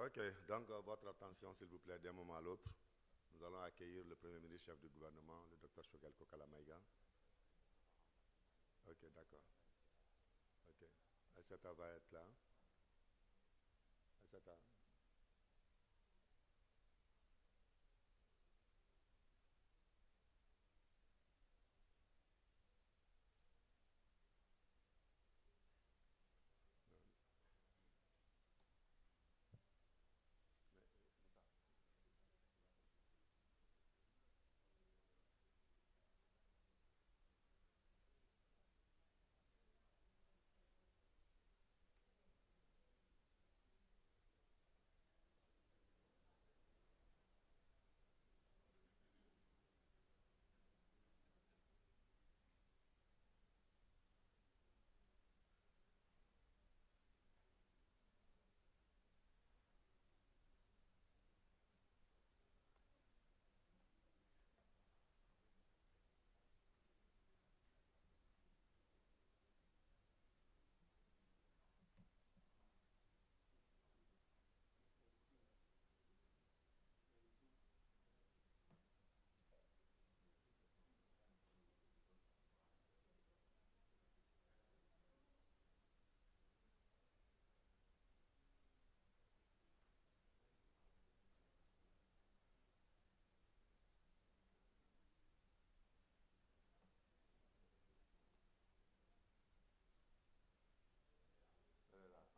Ok, donc votre attention s'il vous plaît d'un moment à l'autre. Nous allons accueillir le Premier ministre chef du gouvernement, le Dr Choguel Kokala Maïga. Ok, d'accord. Ok. Aïssata va être là. Aïssata.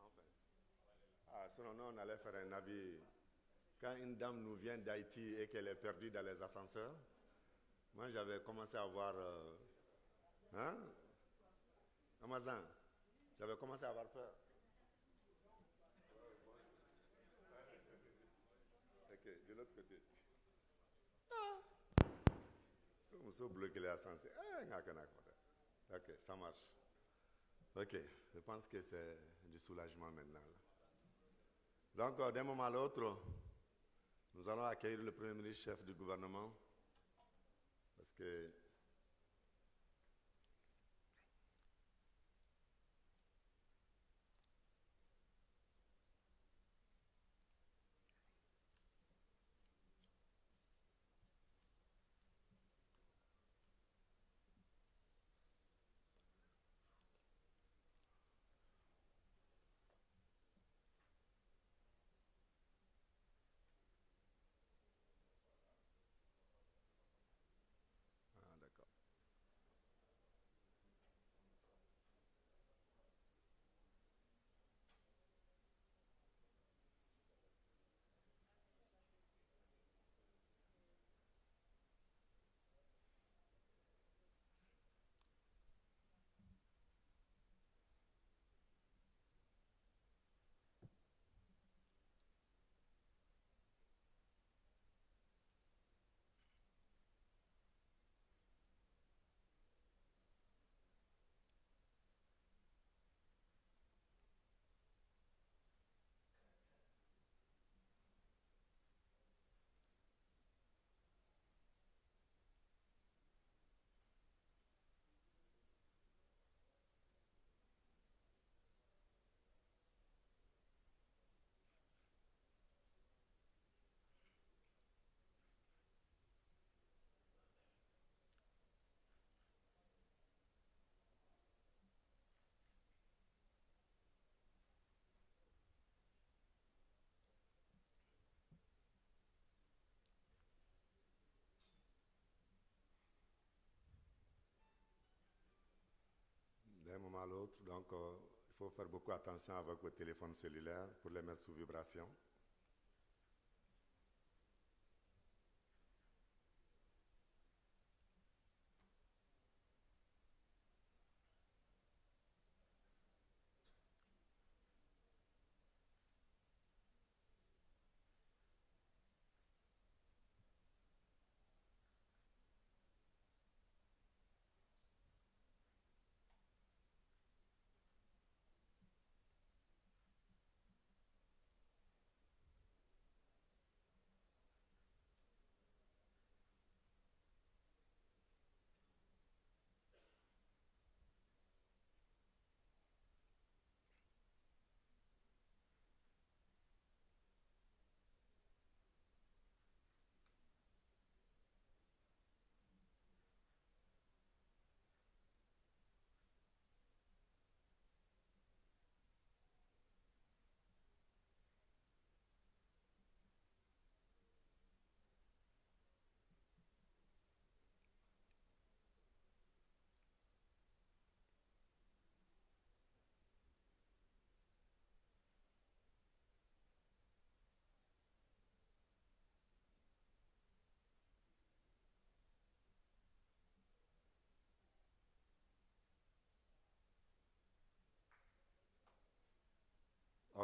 Enfin. Ah, sinon, nous, on allait faire un avis. Quand une dame nous vient d'Haïti et qu'elle est perdue dans les ascenseurs, moi j'avais commencé à voir. Hein? Amazon, j'avais commencé à avoir peur. Ok, de l'autre côté. On s'est bloqué les ascenseurs. Ok, ça marche. Ok, je pense que c'est du soulagement maintenant. Donc, d'un moment à l'autre, nous allons accueillir le Premier ministre chef du gouvernement parce que ah, d'accord. D'un moment à l'autre, donc il faut faire beaucoup attention avec vos téléphones cellulaires pour les mettre sous vibration.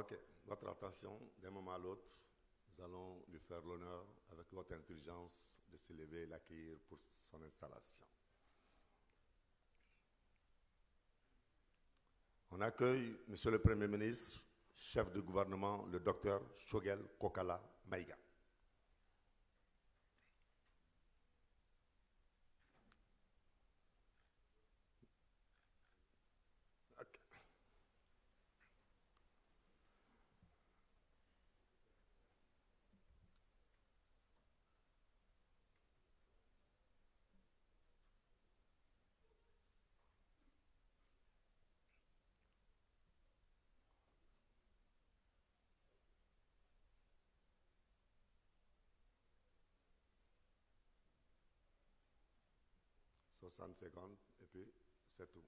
Ok, votre attention, d'un moment à l'autre, nous allons lui faire l'honneur, avec votre intelligence, de se lever et l'accueillir pour son installation. On accueille Monsieur le Premier ministre, chef du gouvernement, le docteur Choguel Kokala Maïga. « 60 secondes, et puis c'est tout.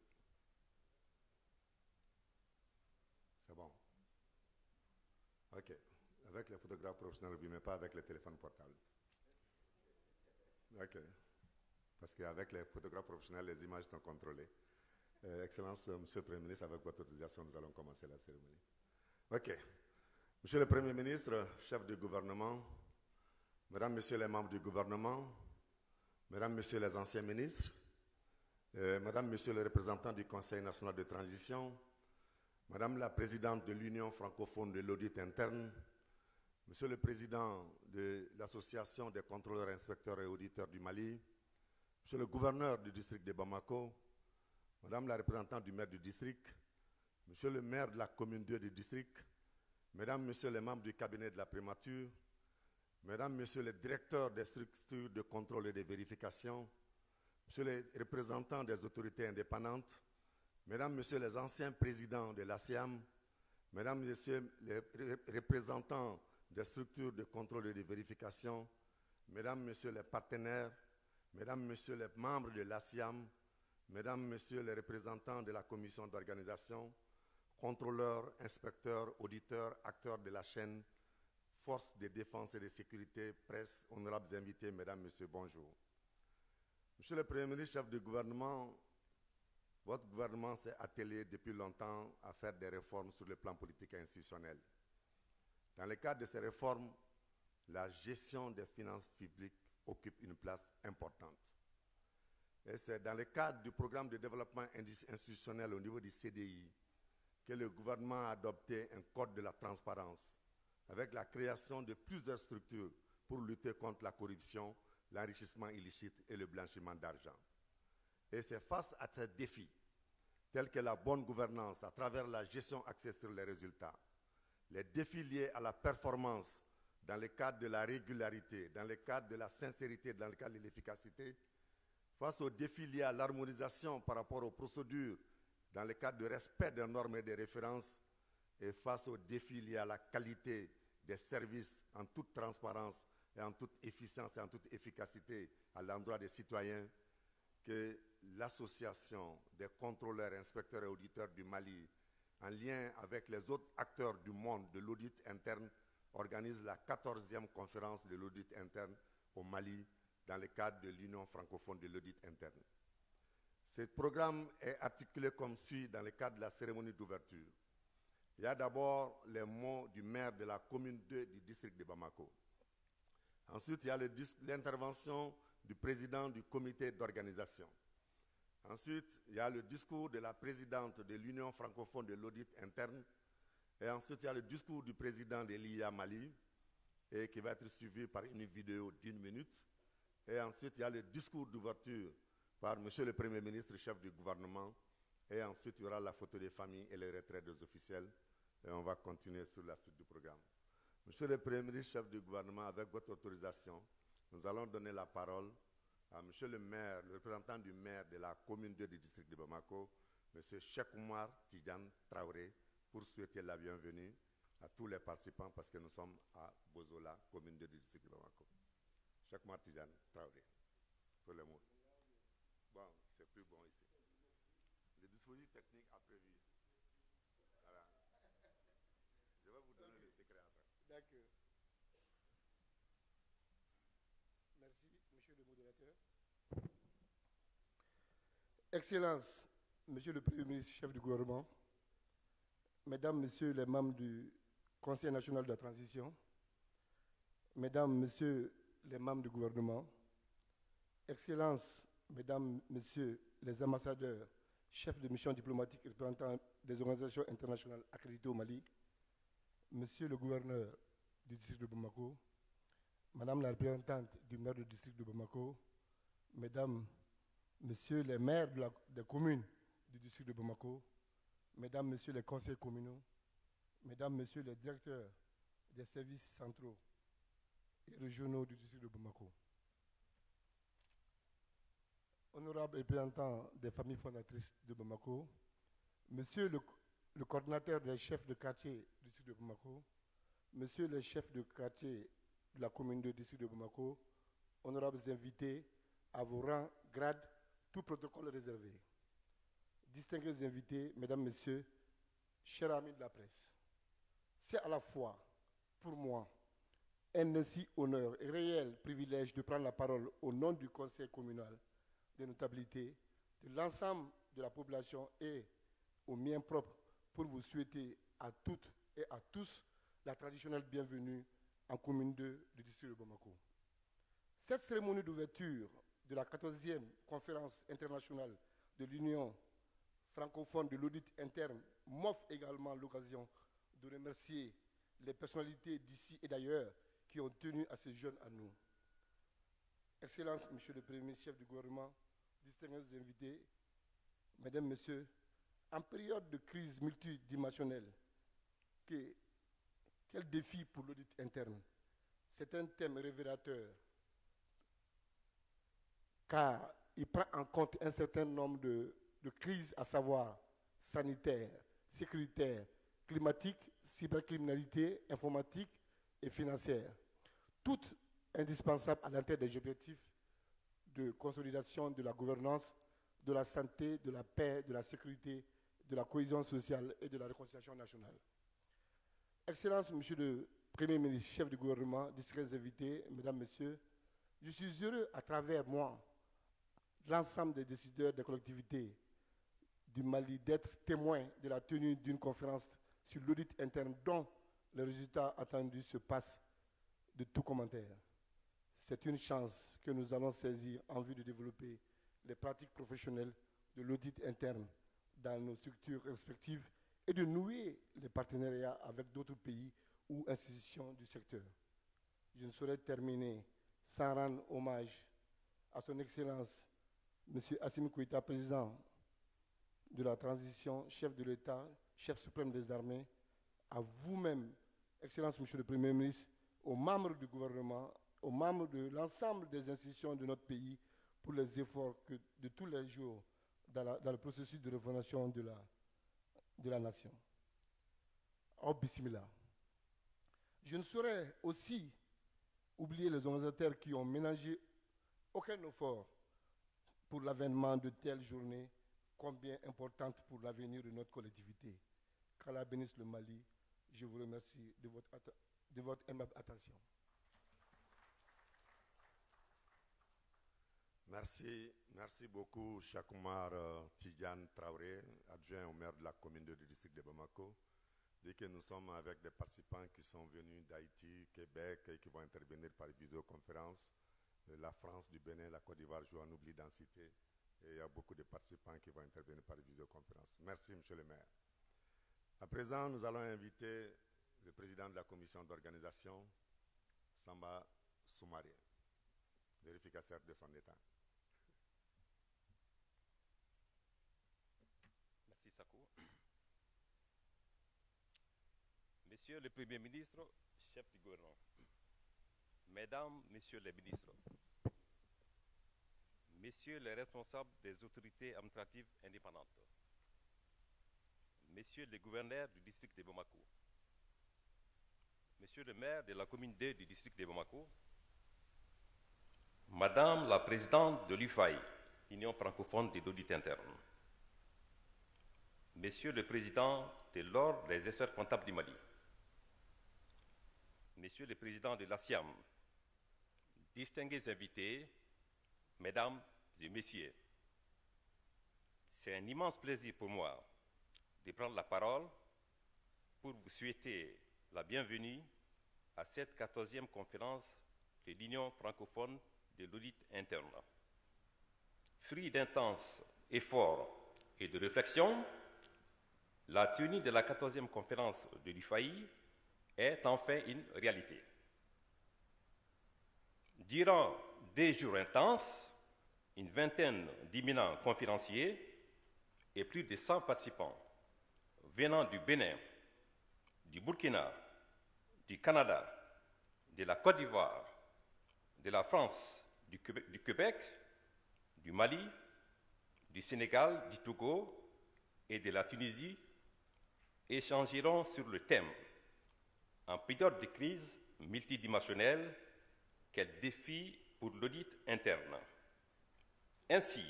C'est bon. Ok. Avec les photographes professionnels, vous ne pas avec les téléphones portables. Ok. Parce qu'avec les photographes professionnels, les images sont contrôlées. Excellence, Monsieur le Premier ministre, avec votre autorisation, nous allons commencer la cérémonie. Ok. Monsieur le Premier ministre, chef du gouvernement, Mesdames, Messieurs les membres du gouvernement, Mesdames, Messieurs les anciens ministres, Mesdames, Messieurs les représentants du Conseil national de transition, Madame la Présidente de l'Union francophone de l'audit interne, Monsieur le Président de l'Association des contrôleurs, inspecteurs et auditeurs du Mali, Monsieur le Gouverneur du district de Bamako, Madame la représentante du maire du district, Monsieur le maire de la commune 2 du district, Mesdames, Messieurs les membres du cabinet de la primature, Mesdames, Messieurs les directeurs des structures de contrôle et de vérification, Messieurs les représentants des autorités indépendantes, Mesdames, Messieurs les anciens présidents de l'ASEAM, Mesdames, Messieurs les représentants des structures de contrôle et de vérification, Mesdames, Messieurs les partenaires, Mesdames, Messieurs les membres de l'ASEAM, Mesdames, Messieurs les représentants de la commission d'organisation, contrôleurs, inspecteurs, auditeurs, acteurs de la chaîne, forces de défense et de sécurité, presse, honorables invités, Mesdames, Messieurs, bonjour. Monsieur le Premier ministre, chef du gouvernement, votre gouvernement s'est attelé depuis longtemps à faire des réformes sur le plan politique et institutionnel. Dans le cadre de ces réformes, la gestion des finances publiques occupe une place importante. Et c'est dans le cadre du programme de développement institutionnel au niveau du CDI que le gouvernement a adopté un code de la transparence avec la création de plusieurs structures pour lutter contre la corruption, l'enrichissement illicite et le blanchiment d'argent. Et c'est face à ces défis, tels que la bonne gouvernance à travers la gestion axée sur les résultats, les défis liés à la performance dans le cadre de la régularité, dans le cadre de la sincérité, dans le cadre de l'efficacité, face aux défis liés à l'harmonisation par rapport aux procédures, dans le cadre du respect des normes et des références, et face aux défis liés à la qualité des services en toute transparence et en toute efficience et en toute efficacité à l'endroit des citoyens, que l'association des contrôleurs, inspecteurs et auditeurs du Mali, en lien avec les autres acteurs du monde de l'audit interne, organise la 14e conférence de l'audit interne au Mali dans le cadre de l'Union francophone de l'audit interne. Ce programme est articulé comme suit dans le cadre de la cérémonie d'ouverture. Il y a d'abord les mots du maire de la commune 2 du district de Bamako. Ensuite, il y a l'intervention du président du comité d'organisation. Ensuite, il y a le discours de la présidente de l'Union francophone de l'audit interne. Et ensuite, il y a le discours du président de l'IA Mali, et qui va être suivi par une vidéo d'1 minute. Et ensuite, il y a le discours d'ouverture par M. le Premier ministre, chef du gouvernement. Et ensuite, il y aura la photo des familles et les retraits des officiels. Et on va continuer sur la suite du programme. Monsieur le Premier ministre, chef du gouvernement, avec votre autorisation, nous allons donner la parole à Monsieur le maire, le représentant du maire de la commune 2 du district de Bamako, Monsieur Cheikh Oumar Tidjane Traoré, pour souhaiter la bienvenue à tous les participants parce que nous sommes à Bozola, commune 2 du district de Bamako. Cheikh Oumar Tidjane Traoré, pour le mot. Bon, c'est plus bon ici. Le dispositif technique a prévu ici. Voilà. Je vais vous donner le secret après. D'accord. Merci, monsieur le modérateur. Excellence, monsieur le Premier ministre, chef du gouvernement, mesdames, messieurs les membres du Conseil national de la transition, Mesdames, Messieurs les membres du gouvernement, Excellences, Mesdames, Messieurs les ambassadeurs, chefs de mission diplomatique et représentants des organisations internationales accréditées au Mali, Monsieur le gouverneur du district de Bamako, Madame la représentante du maire du district de Bamako, Mesdames, Messieurs les maires des communes du district de Bamako, Mesdames, Messieurs les conseils communaux, Mesdames, Messieurs les directeurs des services centraux et régionaux du district de Bamako, honorables représentants des familles fondatrices de Bamako, Monsieur le coordinateur des chefs de quartier du district de Bamako, Monsieur le chef de quartier de la commune de district de Bamako, honorables invités à vos rangs, grades, tout protocole réservé. Distingués invités, Mesdames, Messieurs, chers amis de la presse, c'est à la fois, pour moi, un ainsi honneur et réel privilège de prendre la parole au nom du Conseil communal de notabilité, de l'ensemble de la population et au mien propre pour vous souhaiter à toutes et à tous la traditionnelle bienvenue en commune 2 du district de Bamako. Cette cérémonie d'ouverture de la 14e conférence internationale de l'Union francophone de l'audit interne m'offre également l'occasion de remercier les personnalités d'ici et d'ailleurs qui ont tenu à ces jeunes à nous. Excellences, Monsieur le Premier ministre, chef du gouvernement, distingués invités, Mesdames, Messieurs, en période de crise multidimensionnelle, quel défi pour l'audit interne? C'est un thème révélateur, car il prend en compte un certain nombre de crises, à savoir sanitaires, sécuritaires, climatiques, cybercriminalité, informatique et financière, toutes indispensables à l'intérêt des objectifs de consolidation de la gouvernance, de la santé, de la paix, de la sécurité, de la cohésion sociale et de la réconciliation nationale. Excellences, Monsieur le Premier ministre, chef du gouvernement, distingués invités, Mesdames, Messieurs, je suis heureux à travers moi, l'ensemble des décideurs des collectivités du Mali, d'être témoin de la tenue d'une conférence sur l'audit interne dont les résultats attendus se passent de tout commentaire. C'est une chance que nous allons saisir en vue de développer les pratiques professionnelles de l'audit interne dans nos structures respectives et de nouer les partenariats avec d'autres pays ou institutions du secteur. Je ne saurais terminer sans rendre hommage à son Excellence, M. Assimi Goïta, président de la transition, chef de l'État, chef suprême des armées, à vous-même, Excellence, Monsieur le Premier ministre, aux membres du gouvernement, aux membres de l'ensemble des institutions de notre pays pour les efforts de tous les jours dans le processus de refondation de la nation. Oh, bismillah. Je ne saurais aussi oublier les organisateurs qui ont ménagé aucun effort pour l'avènement de telles journées combien importantes pour l'avenir de notre collectivité. Qu'Allah bénisse le Mali. Je vous remercie de votre aimable attention. Merci beaucoup, Chakoumar Tidiane Traoré, adjoint au maire de la commune du district de Bamako. Dès que nous sommes avec des participants qui sont venus d'Haïti, Québec et qui vont intervenir par visioconférence, la France, du Bénin, la Côte d'Ivoire, je en oublie d'en citer. Et il y a beaucoup de participants qui vont intervenir par visioconférence. Merci, monsieur le maire. À présent, nous allons inviter le président de la commission d'organisation, Samba Soumaré, vérificateur de son état. Merci, Sakou. Monsieur le Premier ministre, chef du gouvernement, Mesdames, Messieurs les ministres, Messieurs les responsables des autorités administratives indépendantes, Messieurs les gouverneurs du district de Bamako, Monsieur le maire de la commune 2 du district de Bamako, Madame la présidente de l'UFAI, Union francophone de l'audit interne, Monsieur le président de l'Ordre des experts comptables du Mali, Monsieur le président de l'ASIAM, distingués invités, Mesdames et Messieurs, c'est un immense plaisir pour moi de prendre la parole pour vous souhaiter la bienvenue à cette 14e conférence de l'Union francophone de l'audit interne. Fruit d'intenses efforts et de réflexion, la tenue de la 14e conférence de l'UFAI est enfin une réalité. Durant des jours intenses, une vingtaine d'éminents conférenciers et plus de 100 participants venant du Bénin, du Burkina, du Canada, de la Côte d'Ivoire, de la France, du Québec, du Mali, du Sénégal, du Togo et de la Tunisie échangeront sur le thème « En période de crise multidimensionnelle, quels défis pour l'audit interne ?» Ainsi,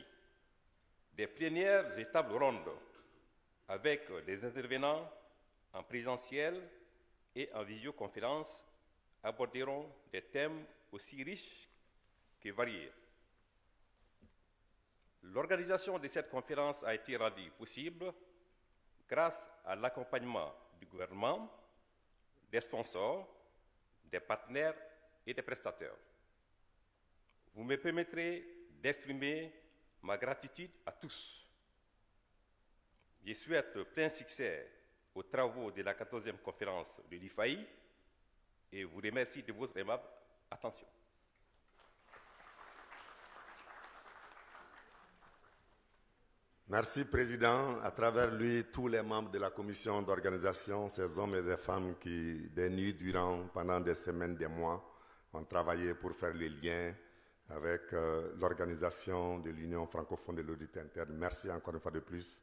des plénières et tables rondes avec des intervenants en présentiel et en visioconférence aborderont des thèmes aussi riches que variés. L'organisation de cette conférence a été rendue possible grâce à l'accompagnement du gouvernement, des sponsors, des partenaires et des prestataires. Vous me permettrez d'exprimer ma gratitude à tous. Je souhaite plein succès aux travaux de la 14e conférence de l'IFAI et vous remercie de votre aimable attention. Merci, Président. À travers lui, tous les membres de la commission d'organisation, ces hommes et ces femmes qui, des nuits durant, pendant des semaines, des mois, ont travaillé pour faire les liens avec l'organisation de l'Union francophone de l'audit interne. Merci encore une fois de plus.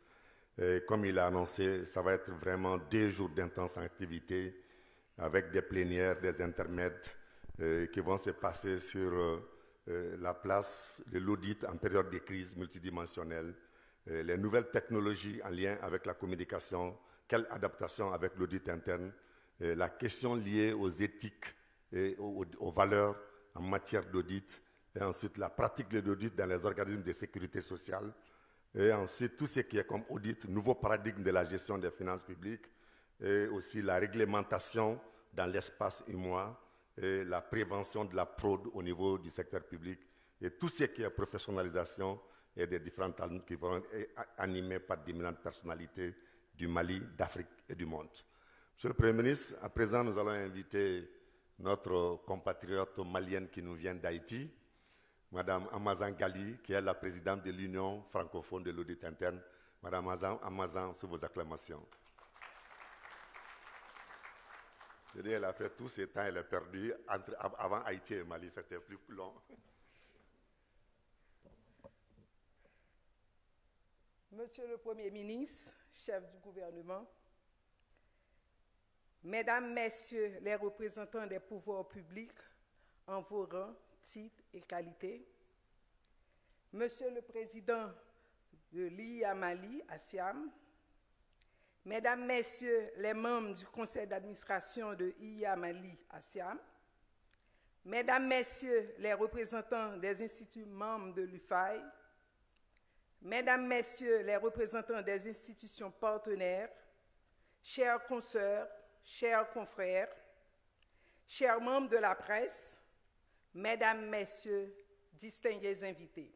Et comme il a annoncé, ça va être vraiment 2 jours d'intense activité avec des plénières, des intermèdes qui vont se passer sur la place de l'audit en période de crise multidimensionnelle, les nouvelles technologies en lien avec la communication, quelle adaptation avec l'audit interne, la question liée aux éthiques et aux valeurs en matière d'audit, et ensuite la pratique de l'audit dans les organismes de sécurité sociale, et ensuite tout ce qui est comme audit, nouveau paradigme de la gestion des finances publiques, et aussi la réglementation dans l'espace UMOA, et la prévention de la fraude au niveau du secteur public, et tout ce qui est professionnalisation et des différentes talents qui vont être animés par d'éminentes personnalités du Mali, d'Afrique et du monde. Monsieur le Premier ministre, à présent, nous allons inviter notre compatriote malienne qui nous vient d'Haïti, Madame Amazan Gali, qui est la présidente de l'Union francophone de l'audit interne. Madame Amazan, sous vos acclamations. Je dis, elle a fait tout ce temps, elle a perdu. Avant Haïti et Mali, c'était plus long. Monsieur le Premier ministre, chef du gouvernement, Mesdames, Messieurs les représentants des pouvoirs publics en vos rangs, titres et qualités, Monsieur le Président de l'IA Mali, ASIAM, Mesdames, Messieurs les membres du Conseil d'administration de IA Mali, ASIAM, Mesdames, Messieurs les représentants des instituts membres de l'UFAI, Mesdames, Messieurs les représentants des institutions partenaires, chers consoeurs, chers confrères, chers membres de la presse, Mesdames, Messieurs, distingués invités.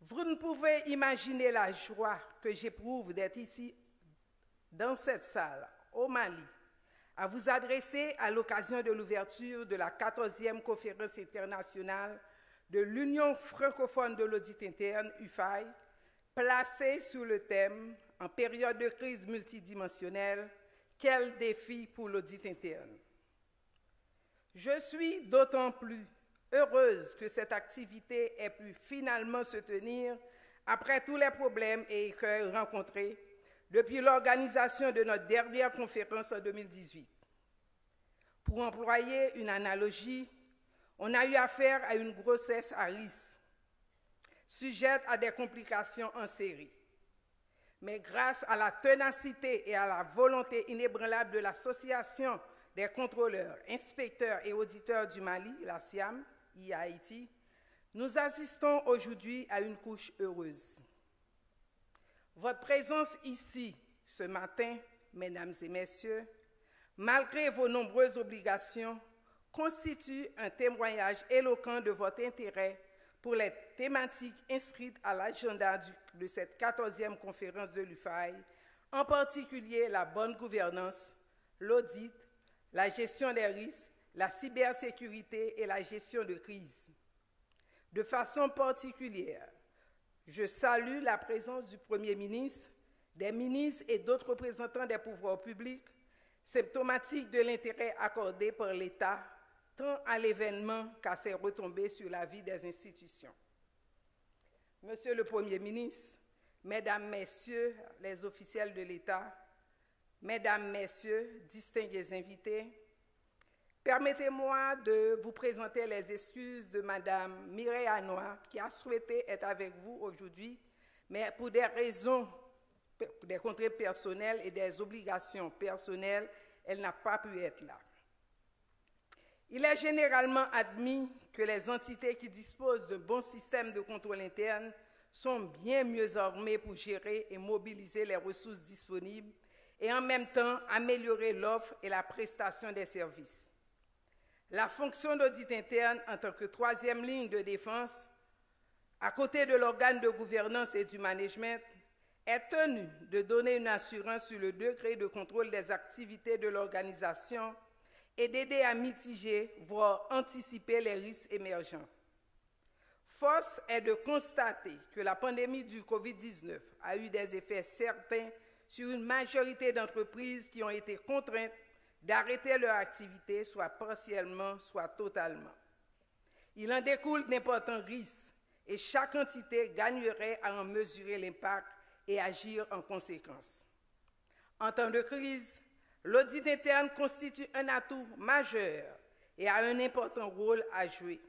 Vous ne pouvez imaginer la joie que j'éprouve d'être ici, dans cette salle, au Mali, à vous adresser à l'occasion de l'ouverture de la 14e conférence internationale de l'Union francophone de l'audit interne, UFAI, placée sous le thème « En période de crise multidimensionnelle, quel défi pour l'audit interne ?» Je suis d'autant plus heureuse que cette activité ait pu finalement se tenir après tous les problèmes et écueils rencontrés depuis l'organisation de notre dernière conférence en 2018. Pour employer une analogie, on a eu affaire à une grossesse à risque, sujette à des complications en série. Mais grâce à la ténacité et à la volonté inébranlable de l'Association des contrôleurs, inspecteurs et auditeurs du Mali, la SIAM, Haïti, nous assistons aujourd'hui à une couche heureuse. Votre présence ici, ce matin, mesdames et messieurs, malgré vos nombreuses obligations, constitue un témoignage éloquent de votre intérêt pour les thématiques inscrites à l'agenda de cette 14e conférence de l'UFAI, en particulier la bonne gouvernance, l'audit, la gestion des risques, la cybersécurité et la gestion de crise. De façon particulière, je salue la présence du Premier ministre, des ministres et d'autres représentants des pouvoirs publics, symptomatique de l'intérêt accordé par l'État tant à l'événement qu'à ses retombées sur la vie des institutions. Monsieur le Premier ministre, Mesdames, Messieurs les officiels de l'État, Mesdames, Messieurs, distingués invités, permettez-moi de vous présenter les excuses de Madame Mireille Anois, qui a souhaité être avec vous aujourd'hui, mais pour des raisons, des contraintes personnelles et des obligations personnelles, elle n'a pas pu être là. Il est généralement admis que les entités qui disposent d'un bon système de contrôle interne sont bien mieux armées pour gérer et mobiliser les ressources disponibles et en même temps améliorer l'offre et la prestation des services. La fonction d'audit interne en tant que troisième ligne de défense, à côté de l'organe de gouvernance et du management, est tenue de donner une assurance sur le degré de contrôle des activités de l'organisation et d'aider à mitiger, voire anticiper les risques émergents. Force est de constater que la pandémie du Covid-19 a eu des effets certains sur une majorité d'entreprises qui ont été contraintes d'arrêter leur activité, soit partiellement, soit totalement. Il en découle d'importants risques et chaque entité gagnerait à en mesurer l'impact et agir en conséquence. En temps de crise, l'audit interne constitue un atout majeur et a un important rôle à jouer.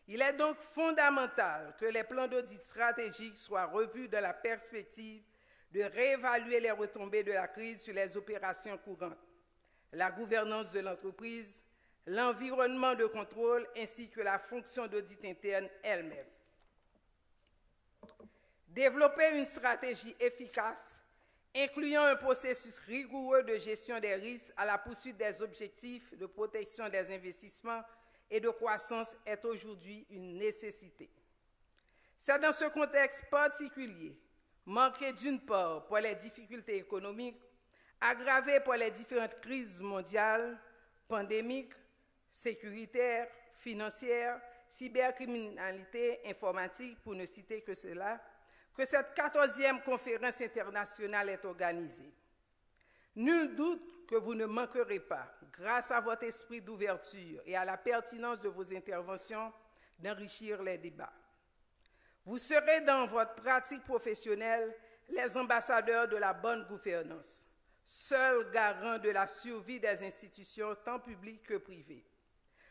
Il est donc fondamental que les plans d'audit stratégiques soient revus dans la perspective de réévaluer les retombées de la crise sur les opérations courantes, la gouvernance de l'entreprise, l'environnement de contrôle ainsi que la fonction d'audit interne elle-même. Développer une stratégie efficace, incluant un processus rigoureux de gestion des risques à la poursuite des objectifs de protection des investissements et de croissance est aujourd'hui une nécessité. C'est dans ce contexte particulier, marqué d'une part par les difficultés économiques, aggravé par les différentes crises mondiales, pandémiques, sécuritaires, financières, cybercriminalité, informatique, pour ne citer que cela, que cette 14e conférence internationale est organisée. Nul doute que vous ne manquerez pas, grâce à votre esprit d'ouverture et à la pertinence de vos interventions, d'enrichir les débats. Vous serez dans votre pratique professionnelle les ambassadeurs de la bonne gouvernance, seul garant de la survie des institutions tant publiques que privées.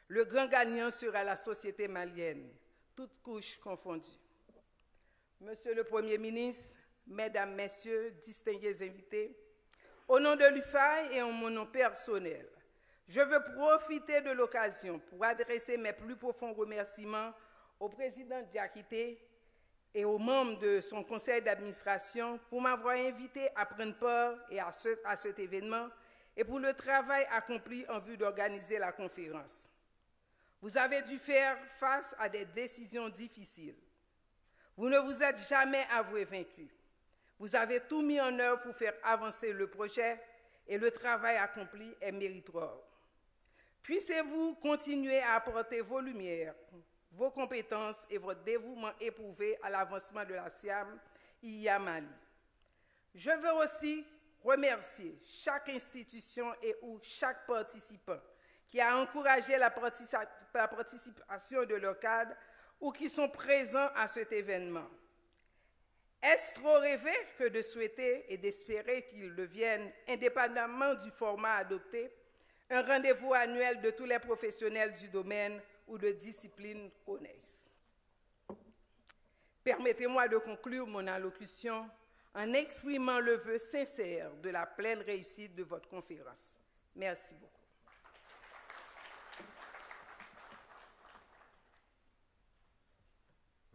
Le grand gagnant sera la société malienne, toutes couches confondues. Monsieur le Premier ministre, Mesdames, Messieurs, distingués invités, au nom de l'UFAI et en mon nom personnel, je veux profiter de l'occasion pour adresser mes plus profonds remerciements au président Diakité et aux membres de son conseil d'administration pour m'avoir invité à prendre part à cet événement et pour le travail accompli en vue d'organiser la conférence. Vous avez dû faire face à des décisions difficiles. Vous ne vous êtes jamais avoué vaincu. Vous avez tout mis en œuvre pour faire avancer le projet et le travail accompli est méritoire. Puissiez-vous continuer à apporter vos lumières, vos compétences et votre dévouement éprouvé à l'avancement de la SIAM IA Mali. Je veux aussi remercier chaque institution et ou chaque participant qui a encouragé la participation de leur cadre ou qui sont présents à cet événement. Est-ce trop rêvé que de souhaiter et d'espérer qu'il devienne, indépendamment du format adopté, un rendez-vous annuel de tous les professionnels du domaine ou de discipline connexes? Permettez-moi de conclure mon allocution en exprimant le vœu sincère de la pleine réussite de votre conférence. Merci beaucoup.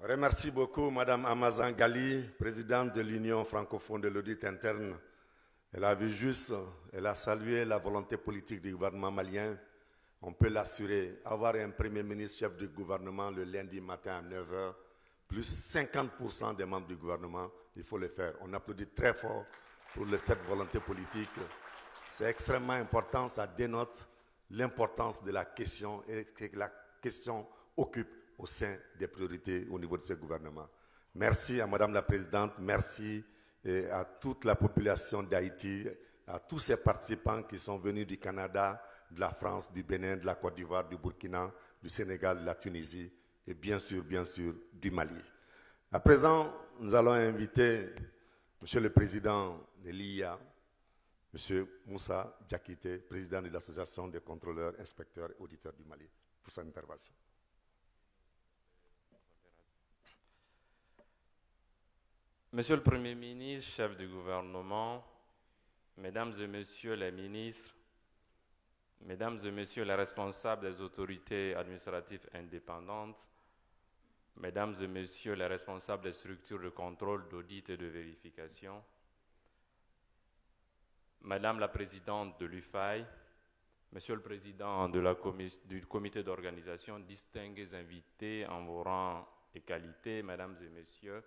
Remercie beaucoup Madame Amazan Gali, présidente de l'Union francophone de l'audit interne Elle a vu juste, elle a salué la volonté politique du gouvernement malien. On peut l'assurer, avoir un Premier ministre chef du gouvernement le lundi matin à 9h, plus 50% des membres du gouvernement, il faut le faire. On applaudit très fort pour cette volonté politique. C'est extrêmement important, ça dénote l'importance de la question et que la question occupe au sein des priorités au niveau de ce gouvernement. Merci à Madame la Présidente, merci à toute la population d'Haïti, à tous ces participants qui sont venus du Canada, de la France, du Bénin, de la Côte d'Ivoire, du Burkina, du Sénégal, de la Tunisie et bien sûr, du Mali. À présent, nous allons inviter Monsieur le Président de l'IA, Monsieur Moussa Diakité, Président de l'Association des contrôleurs, inspecteurs et auditeurs du Mali, pour son intervention. Monsieur le Premier ministre, chef du gouvernement, Mesdames et Messieurs les ministres, Mesdames et Messieurs les responsables des autorités administratives indépendantes, Mesdames et Messieurs les responsables des structures de contrôle, d'audit et de vérification, Madame la Présidente de l'UFAI, Monsieur le Président du comité d'organisation, distingués invités en vos rangs et qualités, Mesdames et Messieurs,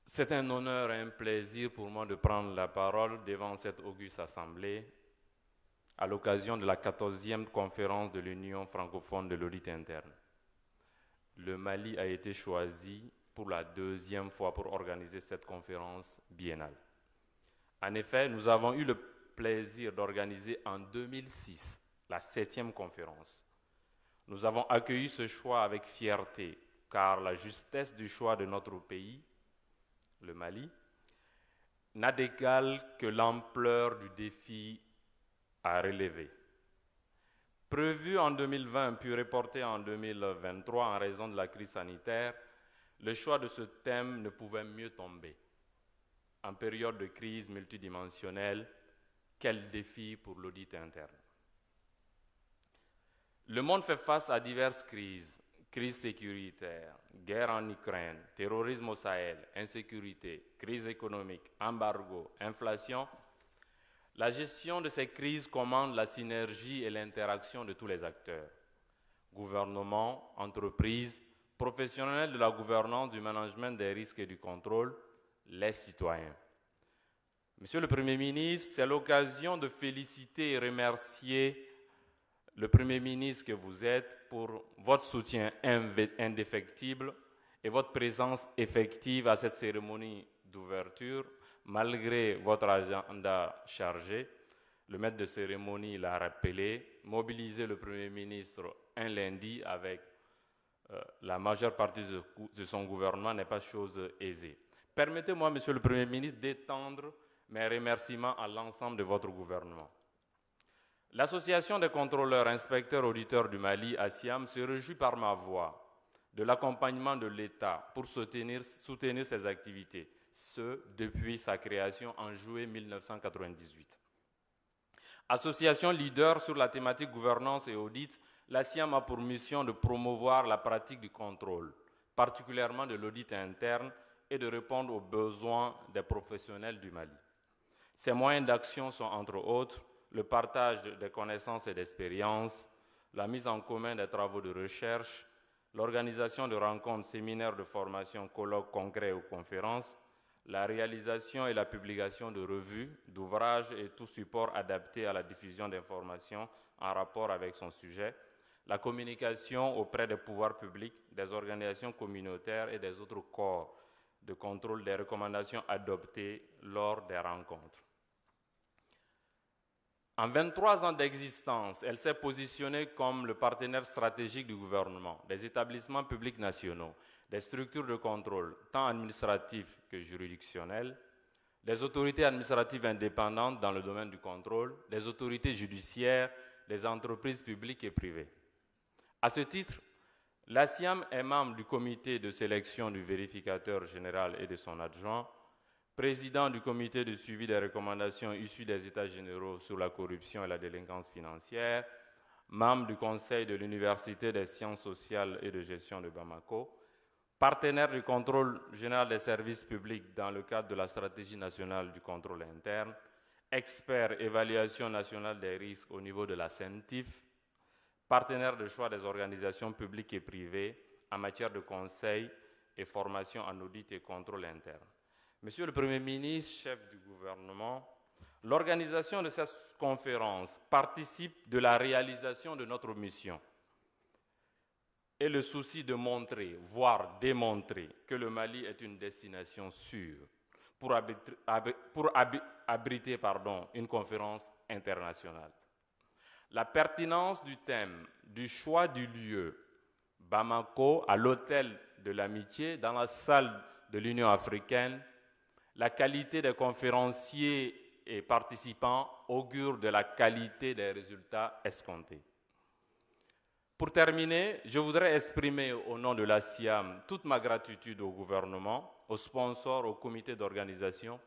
c'est un honneur et un plaisir pour moi de prendre la parole devant cette auguste assemblée à l'occasion de la 14e conférence de l'Union francophone de l'audit interne. Le Mali a été choisi pour la 2e fois pour organiser cette conférence biennale. En effet, nous avons eu le plaisir d'organiser en 2006 la 7e conférence. Nous avons accueilli ce choix avec fierté, car la justesse du choix de notre pays, le Mali, n'a d'égal que l'ampleur du défi à relever. Prévu en 2020 puis reporté en 2023 en raison de la crise sanitaire, le choix de ce thème ne pouvait mieux tomber. En période de crise multidimensionnelle, quel défi pour l'audit interne. Le monde fait face à diverses crises. Crise sécuritaire, guerre en Ukraine, terrorisme au Sahel, insécurité, crise économique, embargo, inflation. La gestion de ces crises commande la synergie et l'interaction de tous les acteurs. Gouvernement, entreprises, professionnels de la gouvernance, du management des risques et du contrôle, les citoyens. Monsieur le Premier ministre, c'est l'occasion de féliciter et remercier le Premier ministre que vous êtes pour votre soutien indéfectible et votre présence effective à cette cérémonie d'ouverture, malgré votre agenda chargé. Le maître de cérémonie l'a rappelé, mobiliser le Premier ministre un lundi avec la majeure partie de son gouvernement n'est pas chose aisée. Permettez-moi, Monsieur le Premier ministre, d'étendre mes remerciements à l'ensemble de votre gouvernement. L'Association des contrôleurs, inspecteurs, auditeurs du Mali, ASIAM, se réjouit par ma voix de l'accompagnement de l'État pour soutenir ses activités, ce depuis sa création en juillet 1998. Association leader sur la thématique gouvernance et audit, l'ASIAM a pour mission de promouvoir la pratique du contrôle, particulièrement de l'audit interne, et de répondre aux besoins des professionnels du Mali. Ses moyens d'action sont entre autres le partage des connaissances et d'expériences, la mise en commun des travaux de recherche, l'organisation de rencontres, séminaires de formation, colloques, congrès ou conférences, la réalisation et la publication de revues, d'ouvrages et tout support adapté à la diffusion d'informations en rapport avec son sujet, la communication auprès des pouvoirs publics, des organisations communautaires et des autres corps de contrôle des recommandations adoptées lors des rencontres. En 23 ans d'existence, elle s'est positionnée comme le partenaire stratégique du gouvernement, des établissements publics nationaux, des structures de contrôle, tant administratives que juridictionnelles, des autorités administratives indépendantes dans le domaine du contrôle, des autorités judiciaires, des entreprises publiques et privées. À ce titre, l'ASIAM est membre du comité de sélection du vérificateur général et de son adjoint, président du comité de suivi des recommandations issues des États généraux sur la corruption et la délinquance financière, membre du conseil de l'Université des sciences sociales et de gestion de Bamako, partenaire du contrôle général des services publics dans le cadre de la stratégie nationale du contrôle interne, expert évaluation nationale des risques au niveau de la CENTIF, partenaire de choix des organisations publiques et privées en matière de conseil et formation en audit et contrôle interne. Monsieur le Premier ministre, chef du gouvernement, l'organisation de cette conférence participe de la réalisation de notre mission et le souci de montrer, voire démontrer, que le Mali est une destination sûre pour abriter une conférence internationale. La pertinence du thème, du choix du lieu, Bamako, à l'hôtel de l'Amitié, dans la salle de l'Union africaine, la qualité des conférenciers et participants augure de la qualité des résultats escomptés. Pour terminer, je voudrais exprimer au nom de la SIAM toute ma gratitude au gouvernement, aux sponsors, au comité d'organisation,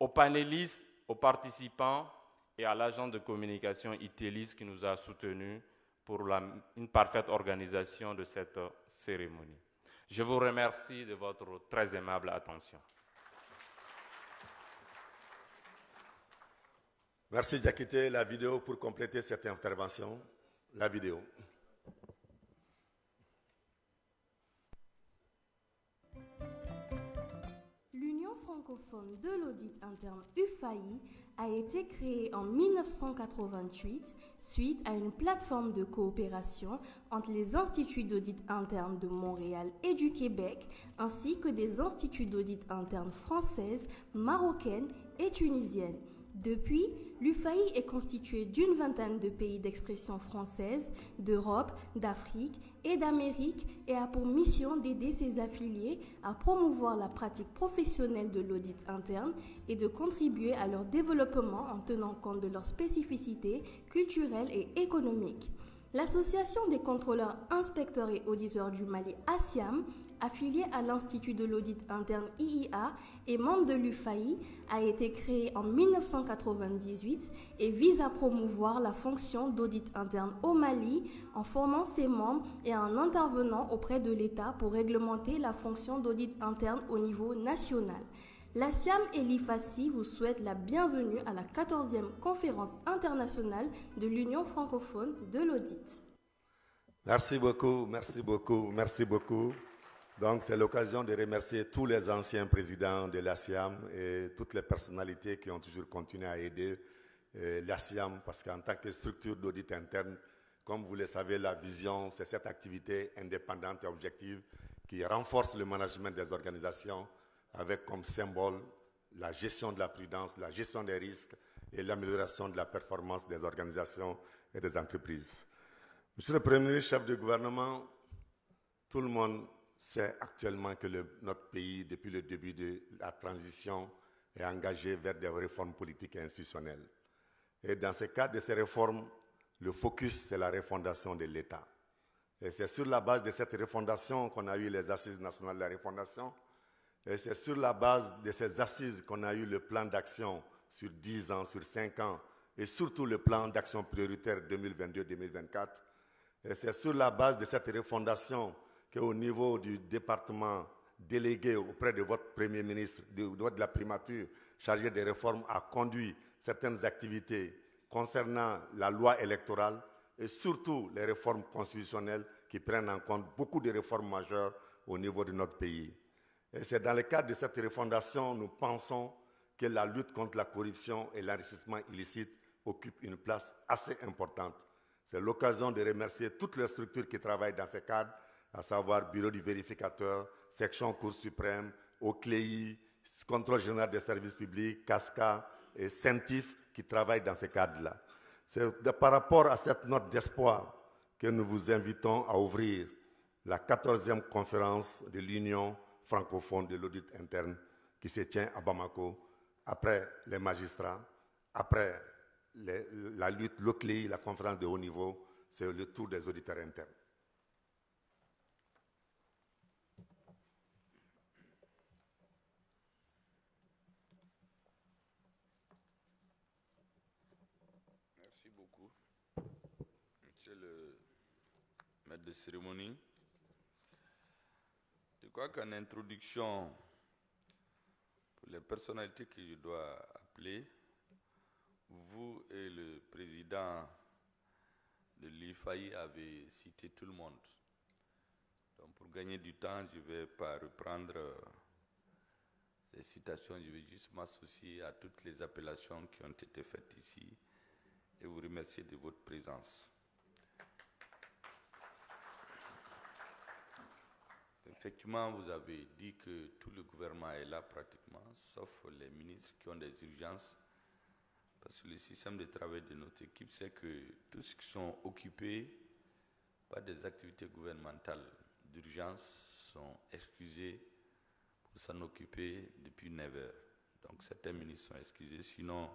aux panélistes, aux participants et à l'agence de communication ITELIS qui nous a soutenus pour une parfaite organisation de cette cérémonie. Je vous remercie de votre très aimable attention. Merci Diakité. La vidéo pour compléter cette intervention. La vidéo. L'Union francophone de l'audit interne UFAI a été créée en 1988 suite à une plateforme de coopération entre les instituts d'audit interne de Montréal et du Québec, ainsi que des instituts d'audit interne françaises, marocaines et tunisiennes. Depuis, l'UFAI est constituée d'une vingtaine de pays d'expression française, d'Europe, d'Afrique et d'Amérique et a pour mission d'aider ses affiliés à promouvoir la pratique professionnelle de l'audit interne et de contribuer à leur développement en tenant compte de leurs spécificités culturelles et économiques. L'Association des contrôleurs, inspecteurs et auditeurs du Mali, ASIAM, affiliée à l'Institut de l'audit interne IIA et membre de l'UFAI, a été créée en 1998 et vise à promouvoir la fonction d'audit interne au Mali en formant ses membres et en intervenant auprès de l'État pour réglementer la fonction d'audit interne au niveau national. La SIAM et l'IFACI vous souhaitent la bienvenue à la 14e conférence internationale de l'Union francophone de l'audit. Merci beaucoup, merci beaucoup, merci beaucoup. Donc c'est l'occasion de remercier tous les anciens présidents de la SIAM et toutes les personnalités qui ont toujours continué à aider la SIAM parce qu'en tant que structure d'audit interne, comme vous le savez, la vision, c'est cette activité indépendante et objective qui renforce le management des organisations avec comme symbole la gestion de la prudence, la gestion des risques et l'amélioration de la performance des organisations et des entreprises. Monsieur le Premier ministre, chef du gouvernement, tout le monde sait actuellement que notre pays, depuis le début de la transition, est engagé vers des réformes politiques et institutionnelles. Et dans ce cadre de ces réformes, le focus, c'est la refondation de l'État. Et c'est sur la base de cette refondation qu'on a eu les Assises nationales de la refondation. Et c'est sur la base de ces assises qu'on a eu le plan d'action sur 10 ans, sur 5 ans, et surtout le plan d'action prioritaire 2022-2024. Et c'est sur la base de cette refondation qu'au niveau du département délégué auprès de votre Premier ministre, de la primature, chargé des réformes, a conduit certaines activités concernant la loi électorale et surtout les réformes constitutionnelles qui prennent en compte beaucoup de réformes majeures au niveau de notre pays. Et c'est dans le cadre de cette refondation, nous pensons que la lutte contre la corruption et l'enrichissement illicite occupe une place assez importante. C'est l'occasion de remercier toutes les structures qui travaillent dans ce cadre, à savoir Bureau du vérificateur, Section Cour suprême, OCLEI, Contrôle général des services publics, CASCA et CENTIF qui travaillent dans ce cadre-là. C'est par rapport à cette note d'espoir que nous vous invitons à ouvrir la 14e conférence de l'Union francophone de l'audit interne qui se tient à Bamako, après les magistrats, après la lutte, l'OCLEI, la conférence de haut niveau, c'est le tour des auditeurs internes. Merci beaucoup, Monsieur le maître de cérémonie. Je crois qu'en introduction, pour les personnalités que je dois appeler, vous et le président de l'IFAI avez cité tout le monde. Donc pour gagner du temps, je ne vais pas reprendre ces citations, je vais juste m'associer à toutes les appellations qui ont été faites ici et vous remercier de votre présence. Effectivement, vous avez dit que tout le gouvernement est là pratiquement, sauf les ministres qui ont des urgences. Parce que le système de travail de notre équipe, c'est que tous ceux qui sont occupés par des activités gouvernementales d'urgence sont excusés pour s'en occuper depuis 9 heures. Donc certains ministres sont excusés, sinon